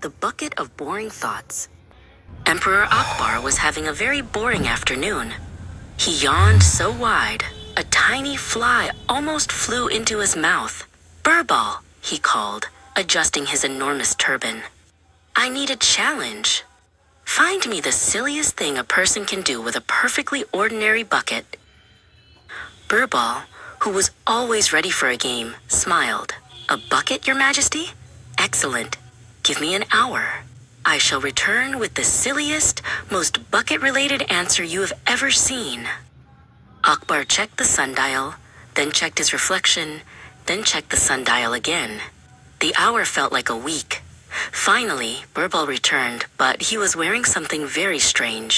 the bucket of boring thoughts. Emperor Akbar was having a very boring afternoon. He yawned so wide, a tiny fly almost flew into his mouth. "Birbal," he called, adjusting his enormous turban. "I need a challenge. Find me the silliest thing a person can do with a perfectly ordinary bucket." Birbal, who was always ready for a game, smiled. "A bucket, Your Majesty? Excellent. Give me an hour. I shall return with the silliest, most bucket-related answer you have ever seen." Akbar checked the sundial, then checked his reflection, then checked the sundial again. The hour felt like a week. Finally, Birbal returned, but he was wearing something very strange.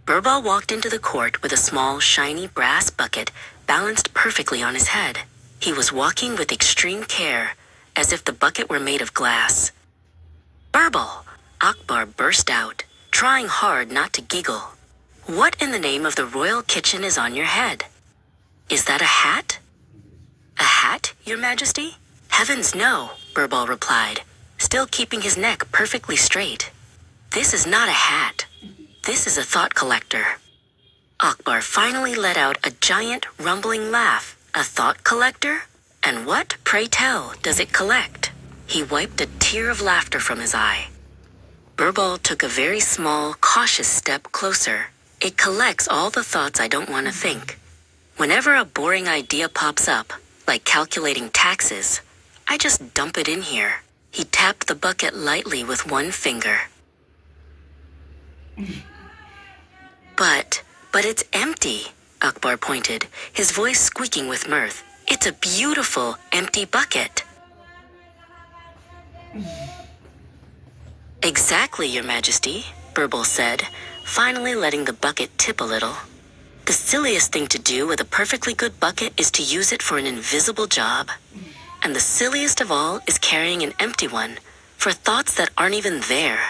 Birbal walked into the court with a small, shiny brass bucket balanced perfectly on his head. He was walking with extreme care, as if the bucket were made of glass. "Birbal!" Akbar burst out, trying hard not to giggle. "What in the name of the royal kitchen is on your head? Is that a hat?" "A hat, Your Majesty?" "Heavens no," Birbal replied, still keeping his neck perfectly straight. "This is not a hat. This is a thought collector." Akbar finally let out a giant, rumbling laugh. "A thought collector? And what, pray tell, does it collect?" He wiped a tear of laughter from his eye. Birbal took a very small, cautious step closer. "It collects all the thoughts I don't want to think. Whenever a boring idea pops up, like calculating taxes, I just dump it in here." He tapped the bucket lightly with one finger. But it's empty," Akbar pointed, his voice squeaking with mirth. "It's a beautiful, empty bucket." "Exactly, Your Majesty," Birbal said, finally letting the bucket tip a little. "The silliest thing to do with a perfectly good bucket is to use it for an invisible job. And the silliest of all is carrying an empty one for thoughts that aren't even there."